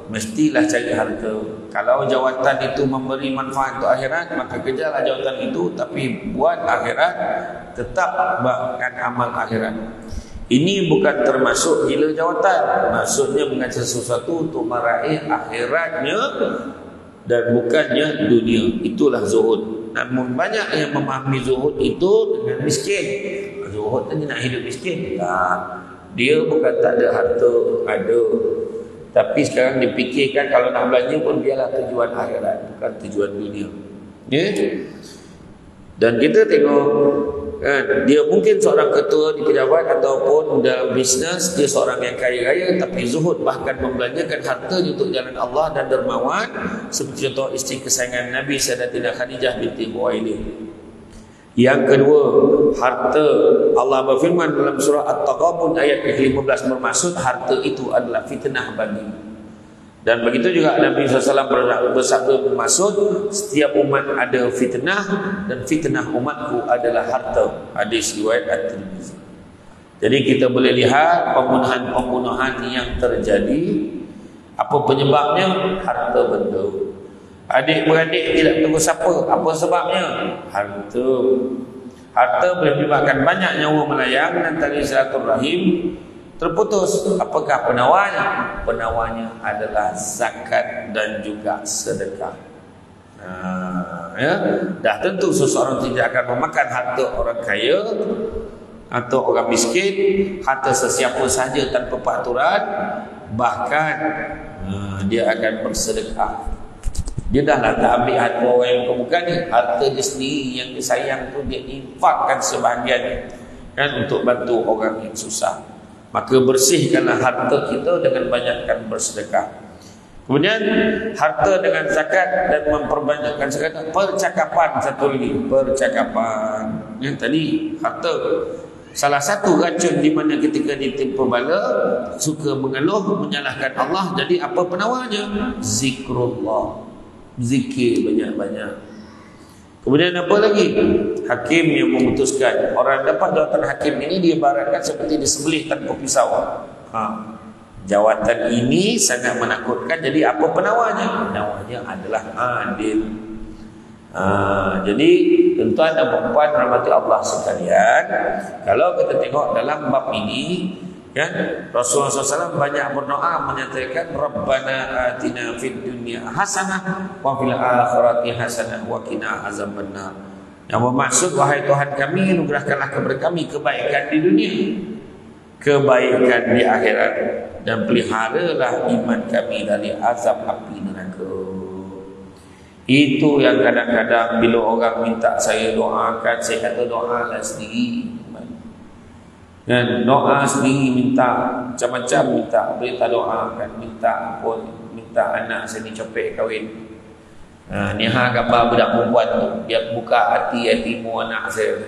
mestilah cari harta. Kalau jawatan itu memberi manfaat untuk akhirat, maka kejarlah jawatan itu, tapi buat akhirat, tetap buatkan amal akhirat. Ini bukan termasuk gila jawatan. Maksudnya mengajar sesuatu untuk meraih akhiratnya dan bukannya dunia. Itulah zuhud. Namun banyak yang memahami zuhud itu dengan miskin. Zuhud tadi nak hidup miskin. Dia bukan tak ada harta, ada. Tapi sekarang dipikirkan kalau nak belanja pun biarlah tujuan akhirat, bukan tujuan dunia. Ya? Dan kita tengok kan, dia mungkin seorang ketua di pejabat ataupun dalam bisnes, dia seorang yang kaya raya tapi zuhud, bahkan membelanjakan hartanya untuk jalan Allah dan dermawan, seperti contoh isteri kesayangan Nabi Sayyidatina Khadijah binti Khuwailid. Yang kedua, harta. Allah berfirman dalam surah At-Taghabun ayat 15 bermaksud harta itu adalah fitnah bagi. Dan begitu juga Nabi SAW bersabda bermaksud setiap umat ada fitnah dan fitnah umatku adalah harta. Hadis riwayat At-Tirmizi. Jadi kita boleh lihat pembunuhan-pembunuhan yang terjadi. Apa penyebabnya? Harta benda. Adik-beradik tidak tunggu siapa. Apa sebabnya? Harta. Harta boleh menyebabkan banyak nyawa melayang dan tali silaturahim terputus. Apakah penawarnya? Penawarnya adalah zakat dan juga sedekah. Ya, dah tentu seseorang tidak akan memakan harta orang kaya atau orang miskin, harta sesiapa saja tanpa peraturan. Bahkan dia akan bersedekah. Dia dah lah tak ambil harta orang yang bukan ni, harta dia sendiri yang dia sayang tu dia infakkan sebahagian kan untuk bantu orang yang susah. Maka bersihkanlah harta kita dengan banyakkan bersedekah. Kemudian harta dengan zakat dan memperbanyakkan zakat. Percakapan satu lagi, percakapan. Yang tadi harta. Salah satu racun di mana ketika ditimpa bala suka mengeluh menyalahkan Allah, jadi apa penawarnya? Zikrullah. Zikir banyak-banyak. Kemudian apa lagi? Hakim yang memutuskan. Orang dapat jawatan hakim ini diibaratkan seperti disembelih tanpa pisau. Jawatan ini sangat menakutkan. Jadi apa penawarnya? Penawarnya adalah adil. Jadi tuan-tuan dan puan rahmati Allah sekalian, kalau kita tengok dalam bab ini, kan, Rasulullah SAW banyak berdoa menyatakan Rabbana atina fid dunya hasanah wa fil akhirati hasanah wa qina azabannar. Yang bermaksud, wahai Tuhan kami, anugerahkanlah kepada kami kebaikan di dunia, kebaikan di akhirat, dan peliharalah iman kami dari azab api neraka. Itu yang kadang-kadang bila orang minta saya doakan, saya kata doalah sendiri. Dan doa sendiri minta macam-macam, minta berita doakan, minta pun minta anak saya ni copek kahwin. Ni gambar budak perempuan tu, biar buka hati-hatimu anak saya.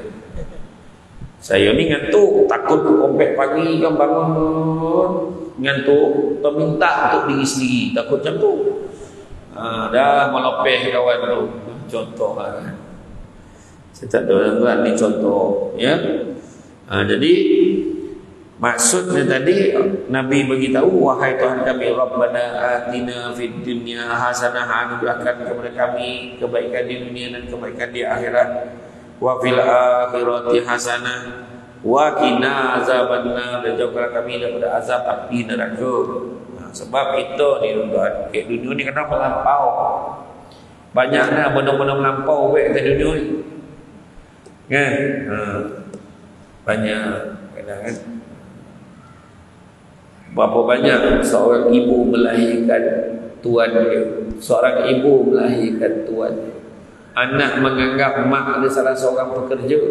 Saya ni ngantuk, takut kompet pagi kan bangun ngantuk, minta untuk diri sendiri, takut macam tu. Dah melopeh kawan tu. Contoh lah. Saya tak tahu tuan ni contoh, ya. Jadi maksudnya tadi Nabi beritahu, wahai Tuhan kami, Rabbana atina fid dunya hasanah, anugerahkan kepada kami kebaikan di dunia dan kebaikan di akhirat, wa fil akhirati hasanah wa qina azabannar, dan jauhkanlah kami daripada azab api neraka. Sebab kita ni tuan, dunia ni kena melampau. Banyaklah benda-benda melampau baik kat dunia ni. Kan? Banyak kan? Berapa banyak seorang ibu melahirkan tuan dia. Seorang ibu melahirkan tuan. Anak menganggap mak dia salah seorang pekerja.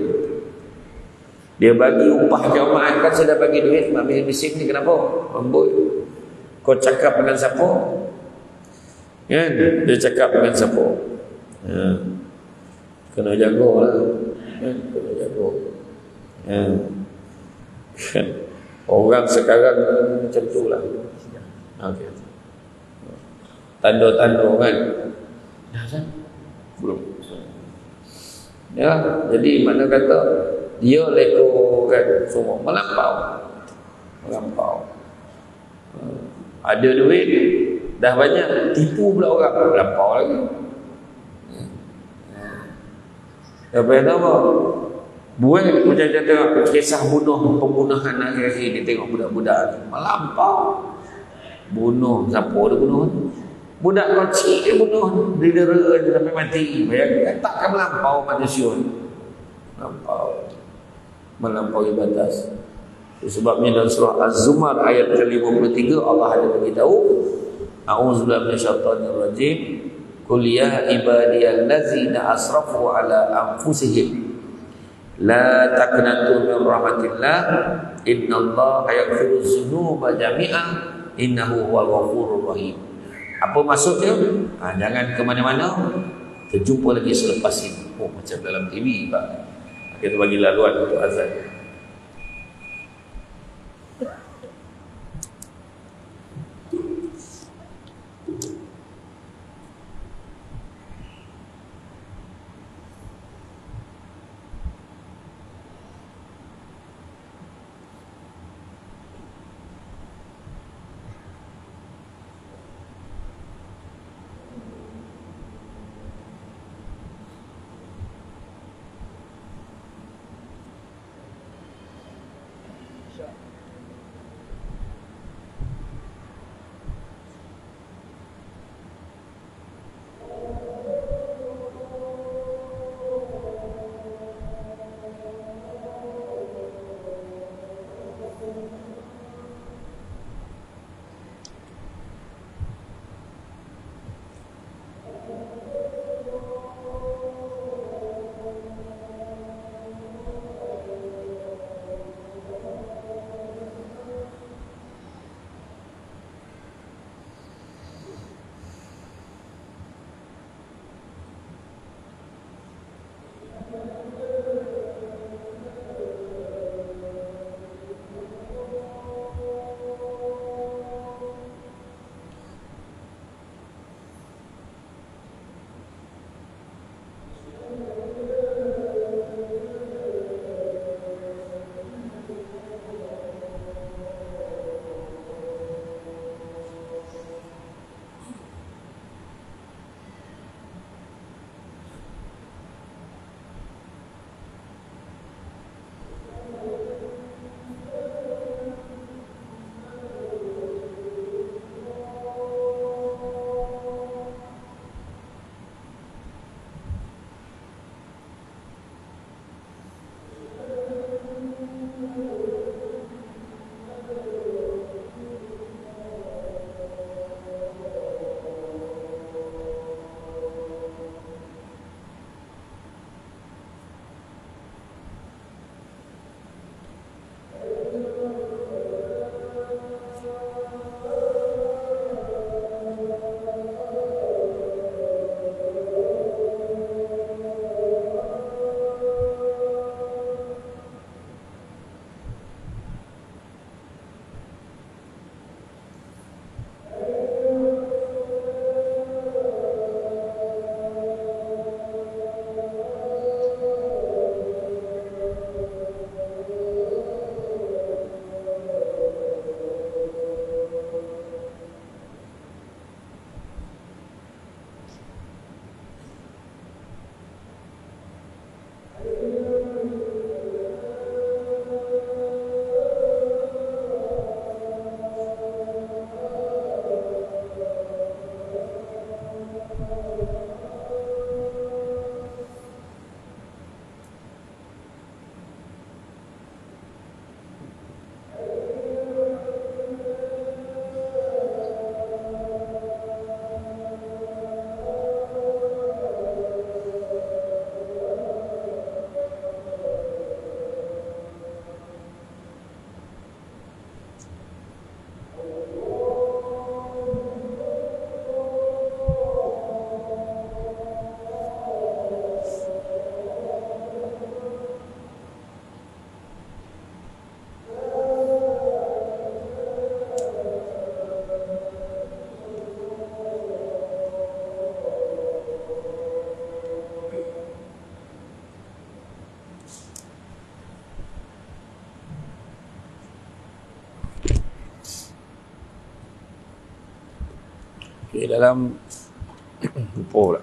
Dia bagi upah jemaah, kan saya dah bagi duit, mak bising ni kenapa? Amboi. Kau cakap dengan siapa? Kan? Dia cakap dengan siapa? Kena jagalah. Kan? Kena jaga. Kan? Orang sekarang macam tu lah. Okay. Tanda-tanda kan? Dah kan? Belum. Ya, jadi mana kata dia leko kan semua melampau. Ada duit dah banyak, tipu pula orang, melampau lagi. Apa yang apa? Buat macam tengok kisah pembunuhan akhir-akhir ni, tengok budak-budak melampau. Bunuh, siapa dia bunuh? Budak kecil dia bunuh, didera sampai mati. Bayangkan, takkan melampau manusia. Melampaui batas. Sebabnya dalam surah Az-Zumar ayat ke-53 Allah ada beritahu, a'udzubillahi minasyaitonir rajim, qul ya ibadiyallazina asrafu ala anfusihim la taqnatu min rahmatillah innallaha yaghfiru dzunuba jami'an innahu huwal ghafurur rahim. Apa maksudnya? Jangan ke mana-mana. Kita jumpa lagi selepas ini. Oh, macam dalam TV Pak. Kita bagi laluan untuk azan. dalam lupa pula.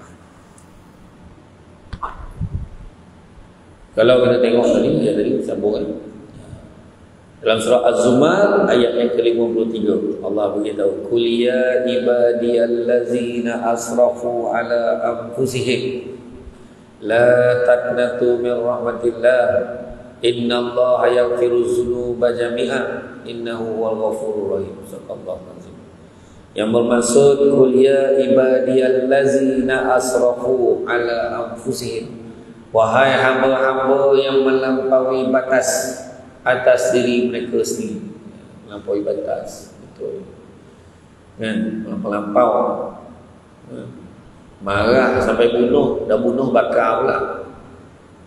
Kalau kita tengok tadi sambung kan. Dalam surah Az-Zumar ayat yang ke-53 Allah beritahu qul ya ibadiyallazina asrafu ala anfusihim la taqnatu min rahmatillah innallaha yaghfiru dzunuba jami'a innahu huwal ghafurur rahim. Sadaqallahu azim. Yang bermaksud qul ya ibadiyallazina asrafu ala anfusihim, wahai hamba-hamba yang melampaui batas atas diri mereka sendiri. Melampaui batas, betul kan, melampau marah sampai bunuh, dah bunuh bakar pula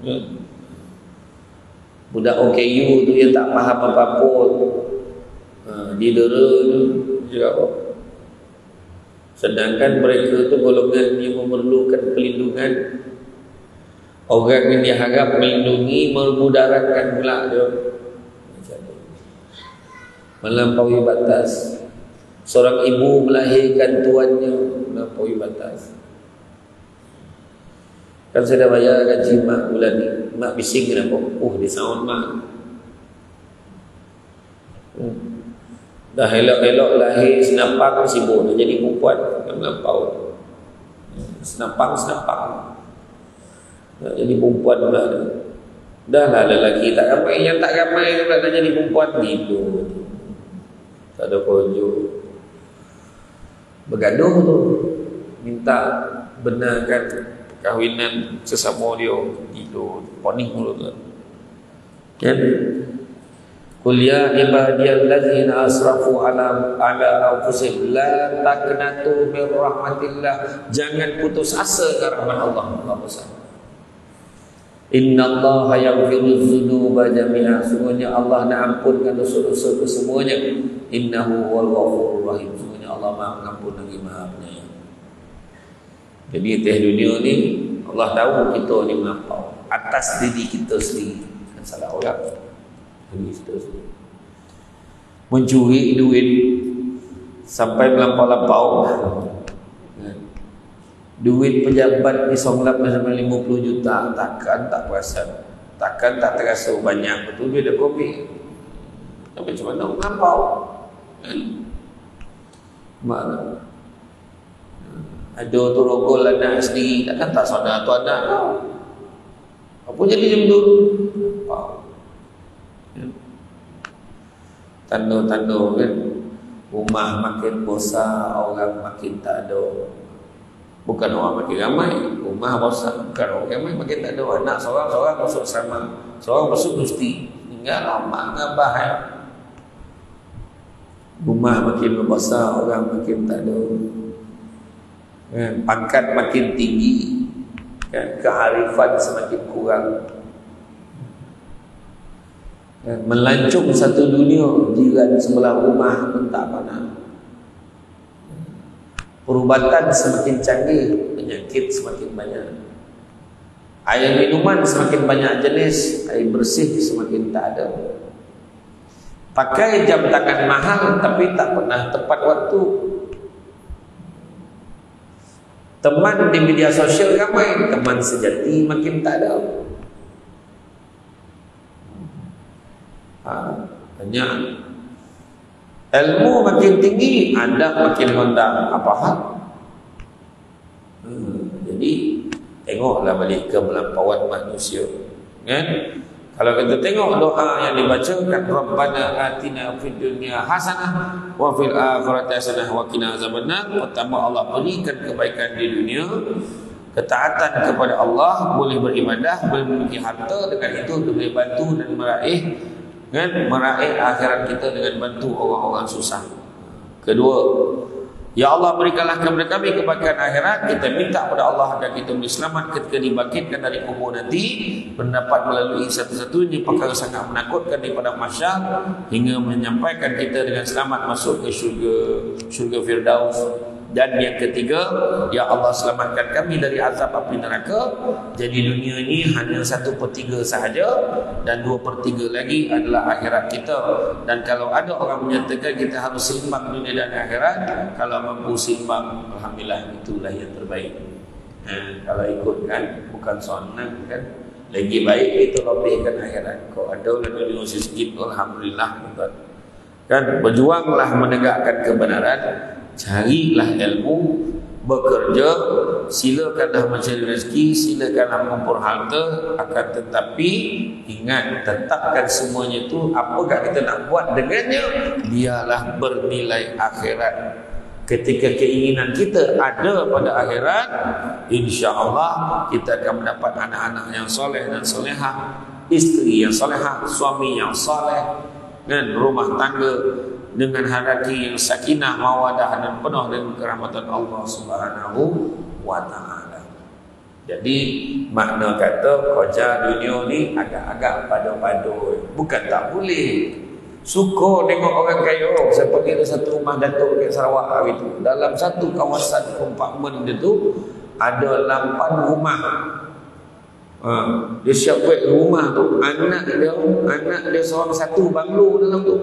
kan? Budak OKU tu yang tak faham apa-apa didera tu juga apa. Sedangkan mereka tu golongan yang memerlukan perlindungan. Orang yang diharap melindungi memudaratkan pula dia. Melampaui batas. Seorang ibu melahirkan tuannya, melampaui batas. Kan saya dah bayar gaji mak bulan ni, mak bising kenapa? Dia sound mak. Dah elok-elok lahir senapang sibuk dah jadi perempuan yang melampau. Senapang nak jadi perempuan pula tu. Dah lah lelaki tak ramai, yang tak ramai pula nak jadi perempuan gitu. Tak ada kojo. Bergaduh tu, minta benarkan perkahwinan sesama dia gitu. Poning dulu tu. Kan? Qul ya ibadiyallazina asrafu ala anfusihim la taqnatu min rahmatillah. Jangan putus asa ke rahmat Allah. Innallaha yaghfiru dzunuba jami'a. Sungguhnya Allah nak ampunkan dosa-dosa kesemuanya. Innahu huwal ghafurur rahim. Sungguhnya Allah Maha Pengampun lagi Maha Penyayang. Jadi atas dunia ni Allah tahu kita ni melampau atas diri kita sendiri. Kan salah orang. Diri kita sendiri. Mencuri duit sampai melampau-lampau. Duit pejabat disonglap sampai 50 juta, takkan tak perasan, takkan tak terasa banyak betul duit dah kopi. Tapi macam mana melampau? Mana? Ada tu rogol anak sendiri, takkan tak saudara tu anak kau. Apa jadi macam tu? Tanda-tanda kan, rumah makin bosan, orang makin tak ada. Bukan orang makin ramai, rumah bosan. Bukan orang ramai, makin tak ada. Anak seorang-seorang masuk sama, seorang masuk mesti tinggal lama ngabah ya. Rumah makin besar, orang makin tak ada. Pangkat makin tinggi, kan? Kearifan semakin kurang. Melancung satu dunia, jiran sebelah rumah pun tak pandang. Perubatan semakin canggih, penyakit semakin banyak. Air minuman semakin banyak jenis, air bersih semakin tak ada. Pakai jam tangan mahal tapi tak pernah tepat waktu. Teman di media sosial ramai, teman sejati makin tak ada. Banyak. Ilmu makin tinggi, adab makin rendah. Apa hal? Jadi tengoklah balik ke melampauan manusia. Kan? Kalau kita tengok doa yang dibacakan, Rabbana atina fid dunya hasanah wa fil akhirati hasanah wa qina azabannar. Pertama, Allah berikan kebaikan di dunia, ketaatan kepada Allah, boleh beribadah, boleh memiliki harta, dengan itu boleh bantu dan meraih akhirat kita dengan bantu orang-orang susah. Kedua, ya Allah berikanlah kepada kami kebaikan akhirat. Kita minta kepada Allah agar kita boleh selamat ketika dibangkitkan dari kubur nanti, mendapat melalui satu-satunya perkara sangat menakutkan daripada mahsyar, hingga menyampaikan kita dengan selamat masuk ke syurga Firdaus Dan yang ketiga, ya Allah selamatkan kami dari azab api neraka. Jadi dunia ini hanya 1/3 sahaja, dan 2/3 lagi adalah akhirat kita. Dan kalau ada orang menyatakan kita harus seimbang dunia dan akhirat, kalau mampu seimbang, alhamdulillah, itulah yang terbaik. Kalau ikut kan bukan sonang kan, lagi baik itu lebihkan akhirat. Kau ada dunia sikit, alhamdulillah kan. Berjuanglah menegakkan kebenaran, carilah ilmu, bekerja, silakanlah mencari rezeki, silakanlah mengumpul harta, akan tetapi ingat, tetapkan semuanya itu apakah kita nak buat dengannya, biarlah bernilai akhirat. Ketika keinginan kita ada pada akhirat, insya-Allah kita akan mendapat anak-anak yang soleh dan solehah, isteri yang solehah, suami yang soleh, dan rumah tangga dengan hati yang sakinah, mawadah, dan penuh dengan kerahmatan Allah Subhanahu wa taala. Jadi makna kata kerja dunia ni agak-agak padu-padu, bukan tak boleh. Suka tengok orang kaya. Saya pergi ke satu rumah datuk kat Sarawak hari tu. Dalam satu kawasan kompartmen dia tu ada 8 rumah. Dia siap buat rumah tu, anak dia seorang satu banglo dalam tu,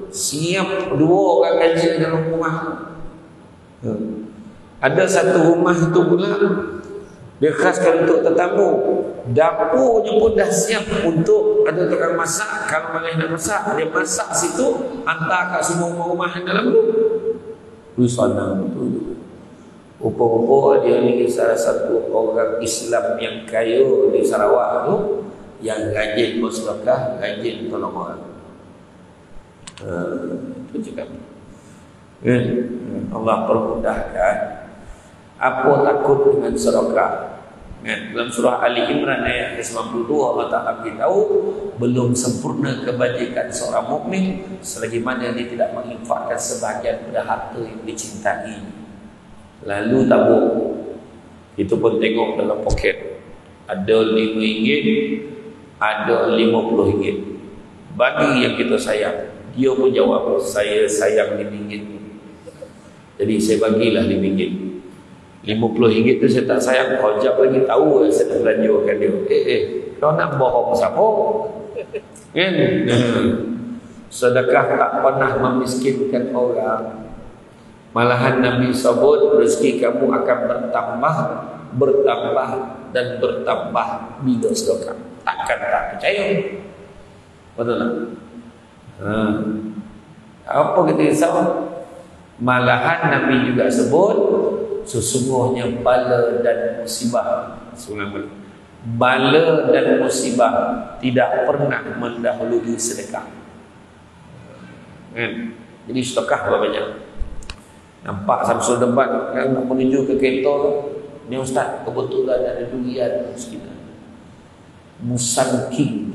siap 2 orang gaji dalam rumah. Ada satu rumah tu pula dia khaskan untuk tetamu, dapurnya pun dah siap untuk ada tukang masak. Kalau malah nak masak, dia masak situ, hantar kat semua rumah yang dalam tu. Sana tu rupa-rupa dia ni salah satu orang Islam yang kaya di Sarawak tu, yang rajin bersedekah, rajin tolong orang. Itu juga. Allah permudahkan. Apa takut dengan sedekah? Dalam surah Ali Imran ayat 92 Allah Ta'ala beritahu, belum sempurna kebajikan seorang mukmin selagi mana dia tidak menginfakkan sebahagian pada harta yang dicintai. Lalu tabung, itu pun tengok dalam poket, ada RM5, ada RM50. Bagi yang kita sayang, dia pun jawab, saya sayang RM5. Jadi saya bagilah RM5. RM50 tu saya tak sayang, kau jap lagi tahu saya nak belanjakan dia. Kau nak bohong siapa? Kan? Sedekah tak pernah memiskinkan orang. Malahan Nabi sebut rezeki kamu akan bertambah dan bertambah bila sedekah. Takkan tak percaya? Betul tak? Apa kita risau? Malahan Nabi juga sebut sesungguhnya bala dan musibah, bala dan musibah tidak pernah mendahului sedekah. Jadi sedekah banyak. Nampak Samsul Debat kan nak menuju ke kereta ni, ustaz kebetulan ada durian sekitar Musang King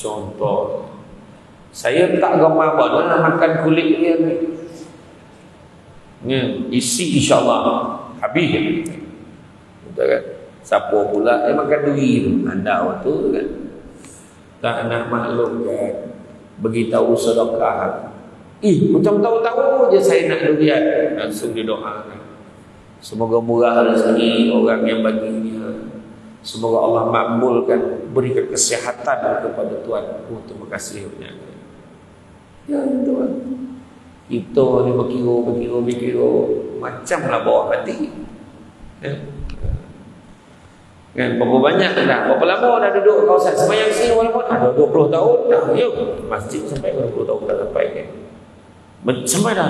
contoh. Saya tak gemar nak makan kulit dia ni. Isi insyaAllah habis. Betul kan? Siapa pula makan duri tu? Anda waktu kan? Tak nak maklum kan? Beritahu sedekah. Macam tahu-tahu je saya nak durian. Langsung didoakan. Semoga murah rezeki orang yang baginya. Semoga Allah makbulkan, berikan kesihatan kepada Tuhan. Terima kasih. Ya Tuhan. Kita ni berkira macamlah bawah hati. Kan berapa banyak dah, berapa lama dah duduk kawasan sembahyang sini, walaupun ada 20 tahun dah. Yuk, masjid sampai 20 tahun dah sampai kan. Sampai dah.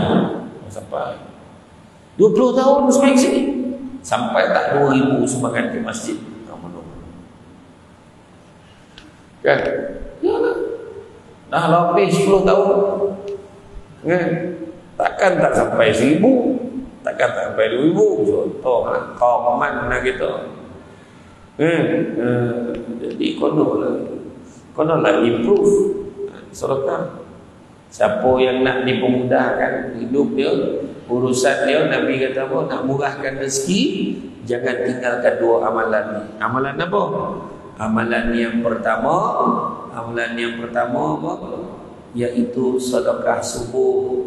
Sampai 20 tahun sembahyang sini. Sampai tak 2000 sumbangan ke masjid. Kan? Ya lah. Dah lebih 10 tahun. Takkan tak sampai 1000, takkan tak sampai 2000. Contohlah kauman nak kita. Jadi konolah improve sedekah. Siapa yang nak dipermudahkan hidup dia, urusan dia, Nabi kata apa? Nak murahkan rezeki, jangan tinggalkan 2 amalan ni. Amalan apa? Amalan yang pertama apa? Iaitu sedekah subuh.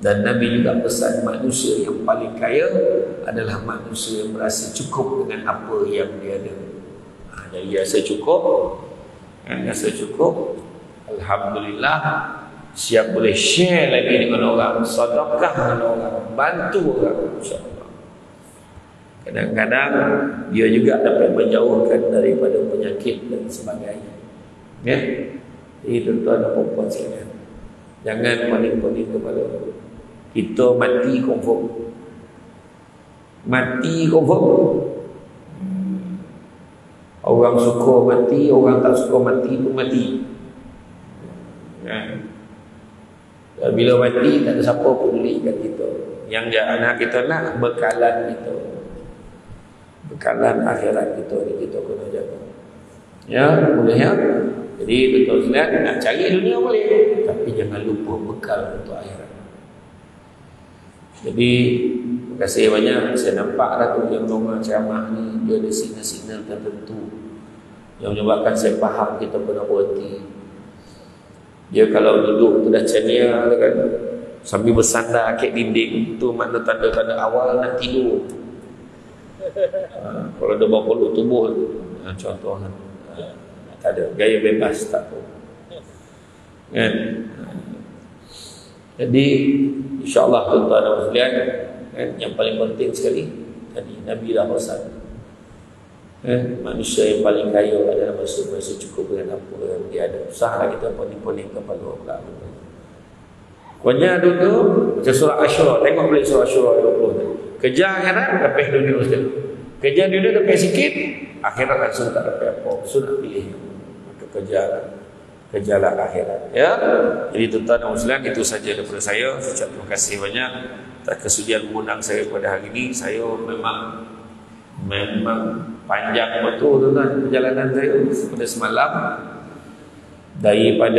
Dan Nabi juga pesan manusia yang paling kaya adalah manusia yang merasa cukup dengan apa yang dia ada. Jadi rasa cukup, rasa cukup, alhamdulillah, siap boleh share lagi dengan orang, sedekah dengan orang, bantu orang, insya-Allah. Kadang-kadang dia juga dapat menjauhkan daripada penyakit dan sebagainya. Ya, jadi tuan-tuan dan puan sekalian, jangan paling-paling kepala. Kita mati confirm. Mati confirm. Orang suka mati, orang tak suka mati pun mati. Dan bila mati tak ada siapa pedulikan kita. Yang anak kita nak bekalan kita. Bekalan akhirat kita ni kita kena jaga. Ya, boleh ya. Jadi betul sekalian, nak cari dunia boleh, tapi jangan lupa bekal untuk akhirat. Jadi terima kasih banyak. Saya nampak lah tu yang normal ceramah ni, dia ada signal-signal tertentu yang menyebabkan saya faham kita kena berhenti. Dia kalau duduk tu dah cenia kan, sambil bersandar kek dinding, tu makna tanda-tanda awal nak tidur. Kalau ada berapa tubuh contoh tak ada, gaya bebas tak tahu kan. Jadi insya-Allah tuan-tuan dan sekalian, kan, yang paling penting sekali tadi Nabi dah pesan, manusia yang paling kaya adalah manusia cukup dengan apa yang dia ada. Usahlah kita poning-poning kepala pula. Pokoknya dulu macam surah Asyura, tengok balik surah Asyura 20 tu. Kejar akhirat, dapat dunia sekali. Kejar dunia dapat sikit, akhirat langsung tak dapat apa. Sudah pilih. Maka kejarlah akhirat. Ya. Jadi tuan-tuan dan muslim, itu saja daripada saya. Saya terima kasih banyak atas kesudian mengundang saya pada hari ini. Saya memang panjang betul tuan-tuan perjalanan saya pada semalam daripada